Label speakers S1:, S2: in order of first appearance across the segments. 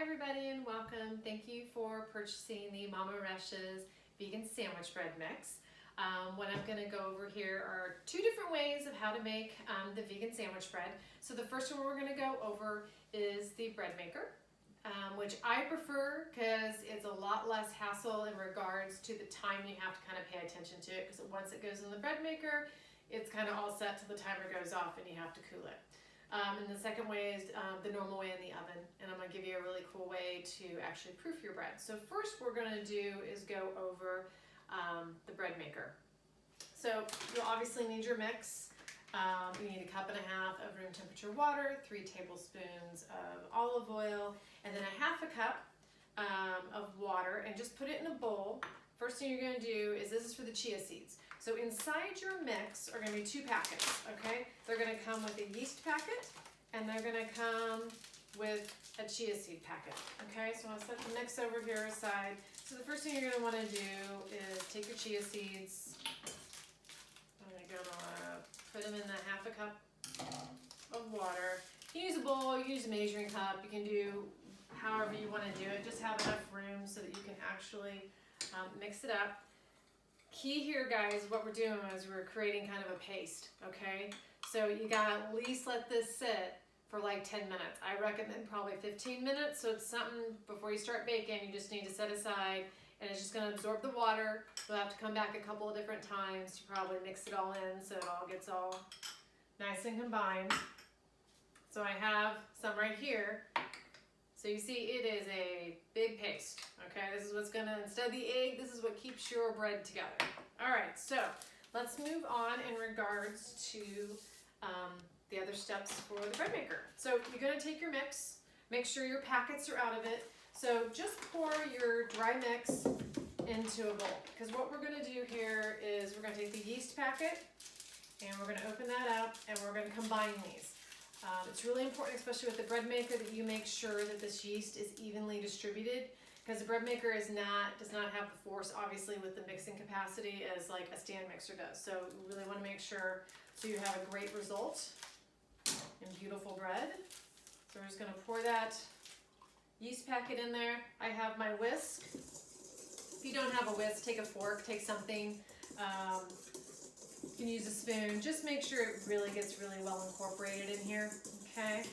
S1: everybody and welcome. Thank you for purchasing the Mama Resh's vegan sandwich bread mix. What I'm going to go over here are two different ways of how to make the vegan sandwich bread. So the first one we're going to go over is the bread maker, which I prefer because it's a lot less hassle in regards to the time you have to kind of pay attention to it, because once it goes in the bread maker, it's kind of all set till the timer goes off and you have to cool it. And the second way is the normal way in the oven, and I'm going to give you a really cool way to actually proof your bread. So first we're going to do is go over the bread maker. So you'll obviously need your mix. You need 1.5 cups of room temperature water, 3 tablespoons of olive oil, and then 1/2 cup of water, and just put it in a bowl. First thing you're going to do is, this is for the chia seeds. So inside your mix are going to be 2 packets, okay? They're going to come with a yeast packet, and they're going to come with a chia seed packet, okay? So I'll set the mix over here aside. So the first thing you're going to want to do is take your chia seeds. I'm going to put them in the 1/2 cup of water. You can use a bowl, you can use a measuring cup, you can do however you want to do it. Just have enough room so that you can actually mix it up. Key here, guys, what we're doing is we're creating kind of a paste, okay? So you gotta at least let this sit for like 10 minutes. I recommend probably 15 minutes, so it's something before you start baking, you just need to set aside, and it's just gonna absorb the water. You'll have to come back a couple of different times to probably mix it all in so it all gets all nice and combined. So I have some right here. So you see it is a big paste, okay? This is what's gonna, instead of the egg, this is what keeps your bread together. All right, so let's move on in regards to the other steps for the bread maker. So you're gonna take your mix, make sure your packets are out of it. So just pour your dry mix into a bowl, because what we're gonna do here is we're gonna take the yeast packet and we're gonna open that up and we're gonna combine these. It's really important, especially with the bread maker, that you make sure that this yeast is evenly distributed, because the bread maker does not have the force, obviously, with the mixing capacity as like a stand mixer does. So we really want to make sure so you have a great result and beautiful bread. So we're just going to pour that yeast packet in there. I have my whisk. If you don't have a whisk, take a fork, take something. You can use a spoon. Just make sure it really gets really well incorporated in here, okay?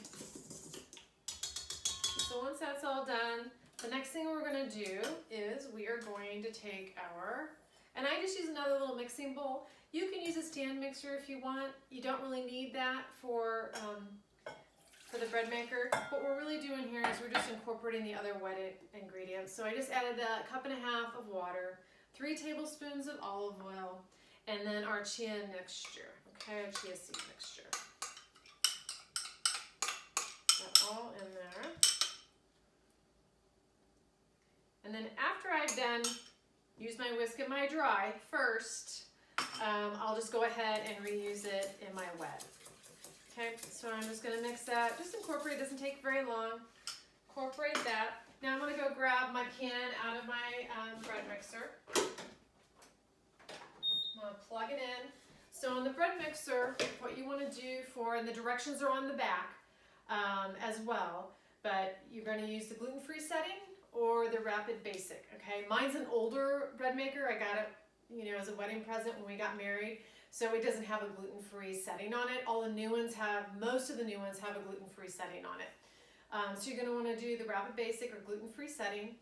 S1: So once that's all done, the next thing we're going to do is we are going to take our, and I just use another little mixing bowl. You can use a stand mixer if you want. You don't really need that for the bread maker. What we're really doing here is we're just incorporating the other wet ingredients. So I just added 1.5 cups of water, 3 tablespoons of olive oil, and then our chia mixture, okay, our chia seed mixture. That all in there. And then after I've done, use my whisk and my dry first, I'll just go ahead and reuse it in my wet. Okay, so I'm just gonna mix that, just incorporate, it doesn't take very long. Incorporate that. Now I'm gonna go grab my pan out of my bread mixer. I'm going to plug it in. So on the bread mixer, what you want to do and the directions are on the back as well, but you're going to use the gluten-free setting or the rapid basic, okay? Mine's an older bread maker. I got it, as a wedding present when we got married, so it doesn't have a gluten-free setting on it. All the new ones most of the new ones have a gluten-free setting on it. So you're going to want to do the rapid basic or gluten-free setting,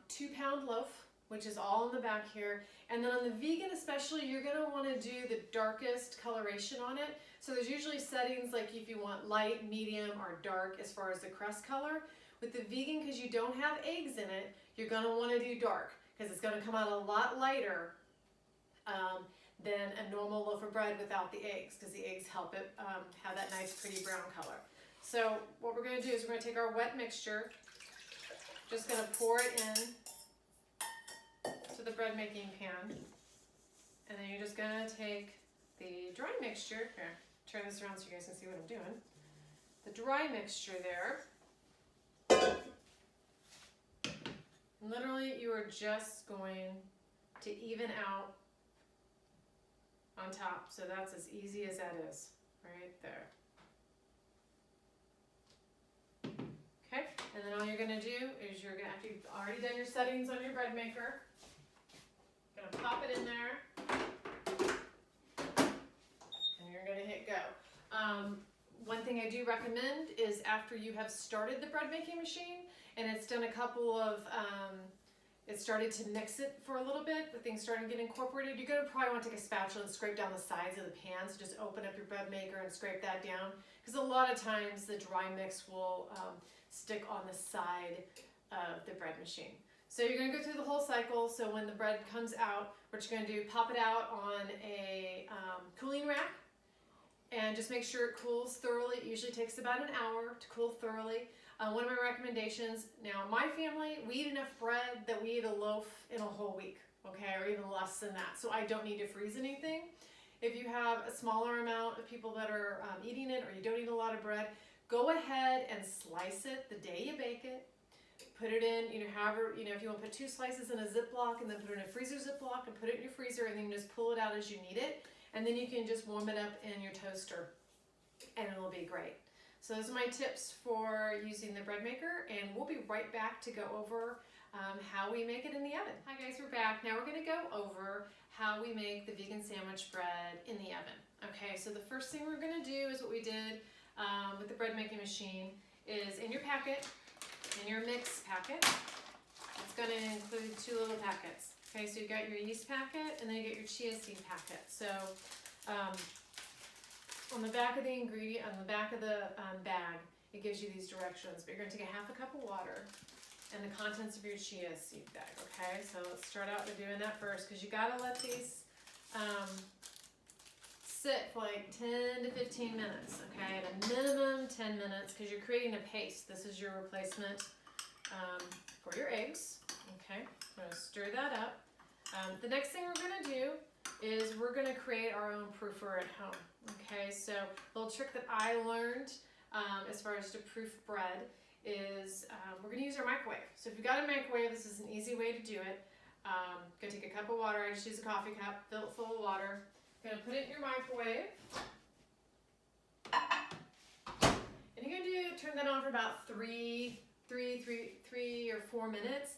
S1: 2-pound loaf, which is all in the back here. And then on the vegan especially, you're gonna wanna do the darkest coloration on it. So there's usually settings like if you want light, medium, or dark as far as the crust color. With the vegan, because you don't have eggs in it, you're gonna wanna do dark, because it's gonna come out a lot lighter than a normal loaf of bread without the eggs, because the eggs help it have that nice pretty brown color. So what we're gonna do is we're gonna take our wet mixture, just gonna pour it in to the bread making pan, and then you're just gonna take the dry mixture here, turn this around so you guys can see what I'm doing, the dry mixture there. Literally, you are just going to even out on top, so that's as easy as that is right there. Okay, And then all you're gonna do is after you've already done your settings on your bread maker, gonna pop it in there, and you're gonna hit go. One thing I do recommend is after you have started the bread making machine and it's done a couple of, it started to mix it for a little bit, the thing's starting to get incorporated, you're gonna probably want to take a spatula and scrape down the sides of the pan. So just open up your bread maker and scrape that down, because a lot of times the dry mix will stick on the side of the bread machine. So you're gonna go through the whole cycle. So when the bread comes out, what you're gonna do, pop it out on a cooling rack, and just make sure it cools thoroughly. It usually takes about an hour to cool thoroughly. One of my recommendations, now my family, we eat enough bread that we eat a loaf in a whole week, okay, or even less than that. So I don't need to freeze anything. If you have a smaller amount of people that are eating it, or you don't eat a lot of bread, go ahead and slice it the day you bake it. Put it in, however, if you want to put 2 slices in a Ziploc and then put it in a freezer Ziploc and put it in your freezer, and then you just pull it out as you need it. And then you can just warm it up in your toaster and it'll be great. So those are my tips for using the bread maker, and we'll be right back to go over how we make it in the oven. Hi guys, we're back. Now we're gonna go over how we make the vegan sandwich bread in the oven. Okay, so the first thing we're gonna do is what we did with the bread making machine is in your packet, in your mix packet, it's gonna include 2 little packets. Okay, so you got your yeast packet and then you get your chia seed packet. So on the back of the ingredient, on the back of the bag, it gives you these directions. But you're gonna take a half a cup of water and the contents of your chia seed bag, okay? So let's start out with doing that first, because you gotta let these sit for like 10 to 15 minutes, okay? At a minimum 10 minutes, because you're creating a paste. This is your replacement for your eggs, okay? I'm gonna stir that up. The next thing we're gonna do is we're gonna create our own proofer at home, okay? So a little trick that I learned as far as to proof bread is we're gonna use our microwave. So if you've got a microwave, this is an easy way to do it. Gonna take a cup of water, I just use a coffee cup, fill it full of water. Gonna put it in your microwave. And you're gonna turn that on for about 3 or 4 minutes.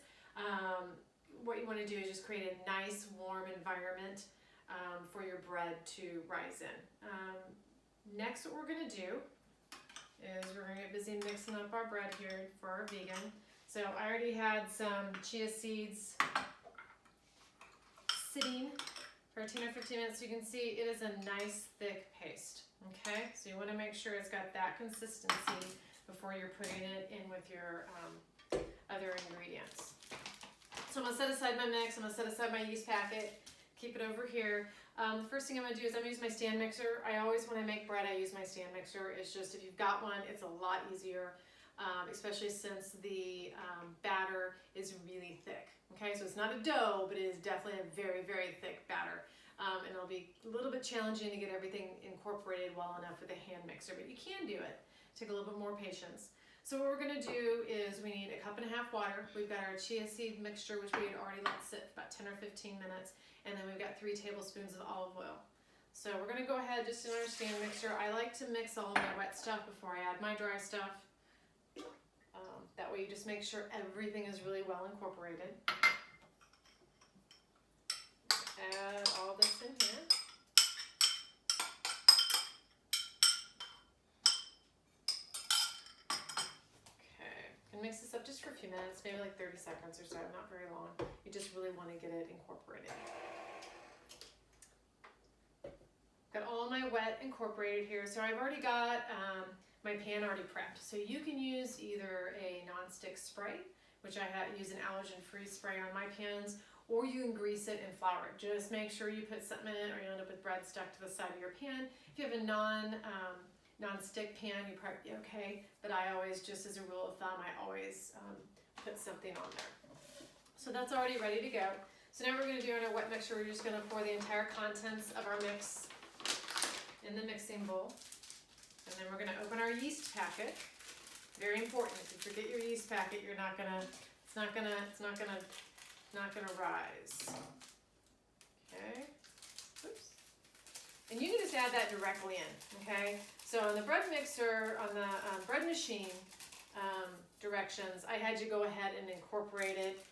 S1: What you want to do is just create a nice warm environment for your bread to rise in. Next, what we're going to do is we're going to get busy mixing up our bread here for our vegan. So I already had some chia seeds sitting for 10 or 15 minutes. You can see it is a nice thick paste. Okay, so you want to make sure it's got that consistency before you're putting it in with your other ingredients. So I'm going to set aside my mix, I'm going to set aside my yeast packet, keep it over here. The first thing I'm going to do is I'm going to use my stand mixer. I always, when I make bread, I use my stand mixer. It's just, if you've got one, it's a lot easier, especially since the batter is really thick. Okay, so it's not a dough, but it is definitely a very, very thick batter. And it'll be a little bit challenging to get everything incorporated well enough with a hand mixer, but you can do it. Take a little bit more patience. So what we're going to do is we need 1.5 cups water. We've got our chia seed mixture, which we had already let sit for about 10 or 15 minutes. And then we've got 3 tablespoons of olive oil. So we're going to go ahead just in our stand mixer. I like to mix all of my wet stuff before I add my dry stuff. That way you just make sure everything is really well incorporated. Add all this in here. Mix this up just for a few minutes, maybe like 30 seconds or so, not very long. You just really want to get it incorporated. Got all my wet incorporated here. So I've already got my pan already prepped. So you can use either a non-stick spray, which I use an allergen-free spray on my pans, or you can grease it and flour it. Just make sure you put something in it or you'll end up with bread stuck to the side of your pan. If you have a non-stick pan, you probably be okay, but I always, just as a rule of thumb, I always put something on there. So that's already ready to go. So now we're going to do in our wet mixture, we're just going to pour the entire contents of our mix in the mixing bowl. And then we're going to open our yeast packet. Very important. If you forget your yeast packet, you're not gonna, it's not gonna rise. Okay. Oops. And you can just add that directly in. Okay. So on the bread mixer, on the bread machine, directions. I had you go ahead and incorporate it,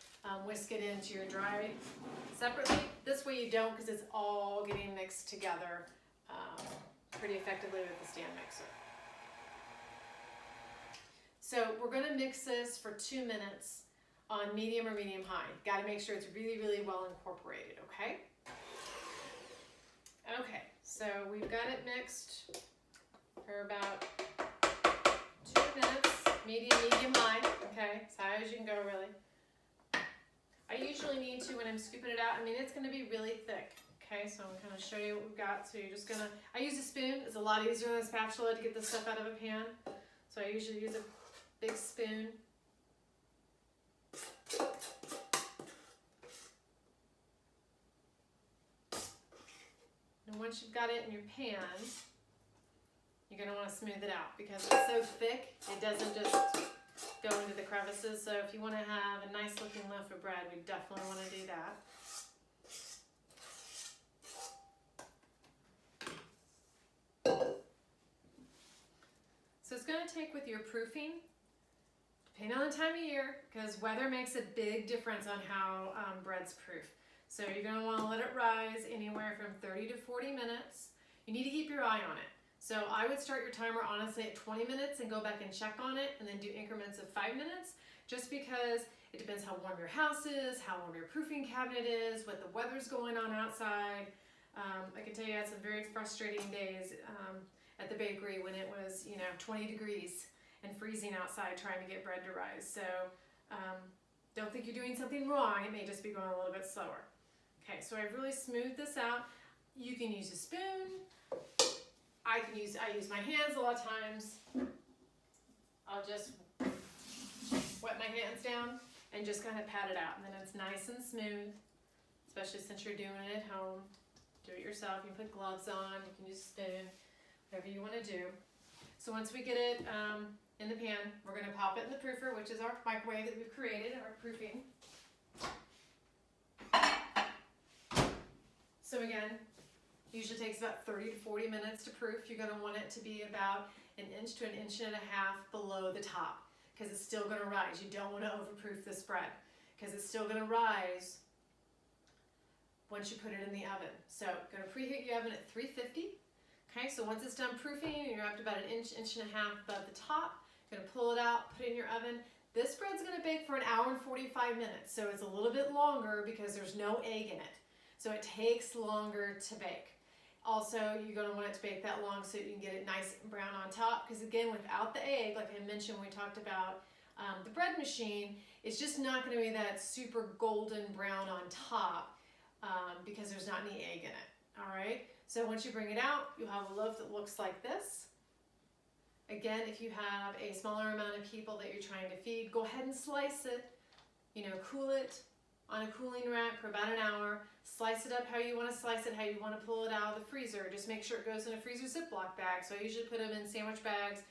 S1: whisk it into your dry separately. This way you don't, because it's all getting mixed together pretty effectively with the stand mixer. So we're going to mix this for 2 minutes on medium or medium high. Got to make sure it's really, really well incorporated, okay? Okay, so we've got it mixed for about 2 minutes, medium high, okay? As high as you can go, really. I usually need to when I'm scooping it out. I mean, it's going to be really thick. Okay, so I'm going to show you what we've got. So you're just going to, I use a spoon. It's a lot easier than a spatula to get this stuff out of a pan. So I usually use a big spoon. And once you've got it in your pan, you're going to want to smooth it out because it's so thick, it doesn't just go into the crevices. So if you want to have a nice looking loaf of bread, we definitely want to do that. So it's going to take with your proofing, depending on the time of year, because weather makes a big difference on how bread's proof. So you're going to want to let it rise anywhere from 30 to 40 minutes. You need to keep your eye on it. So I would start your timer honestly at 20 minutes and go back and check on it and then do increments of 5 minutes, just because it depends how warm your house is, how warm your proofing cabinet is, what the weather's going on outside. I can tell you I had some very frustrating days at the bakery when it was, 20 degrees and freezing outside trying to get bread to rise. So don't think you're doing something wrong. It may just be going a little bit slower. Okay, so I've really smoothed this out. You can use a spoon. I use my hands a lot of times. I'll just wet my hands down and just kind of pat it out. And then it's nice and smooth, especially since you're doing it at home. Do it yourself. You can put gloves on. You can use a spoon, whatever you want to do. So once we get it in the pan, we're going to pop it in the proofer, which is our microwave that we've created, our proofing. So again, usually takes about 30 to 40 minutes to proof. You're going to want it to be about 1 inch to 1.5 inches below the top, because it's still going to rise. You don't want to overproof this bread because it's still going to rise once you put it in the oven. So going to preheat your oven at 350. Okay, so once it's done proofing, you're up to about 1 inch, 1.5 inches above the top. Going to pull it out, put it in your oven. This bread's going to bake for 1 hour and 45 minutes, so it's a little bit longer because there's no egg in it. So it takes longer to bake. Also, you're going to want it to bake that long so you can get it nice and brown on top, because again, without the egg, like I mentioned when we talked about the bread machine, it's just not going to be that super golden brown on top because there's not any egg in it. All right, so once you bring it out, you'll have a loaf that looks like this. Again, if you have a smaller amount of people that you're trying to feed, go ahead and slice it, cool it on a cooling rack for about 1 hour. Slice it up how you want to slice it, how you want to pull it out of the freezer. Just make sure it goes in a freezer Ziploc bag. So I usually put them in sandwich bags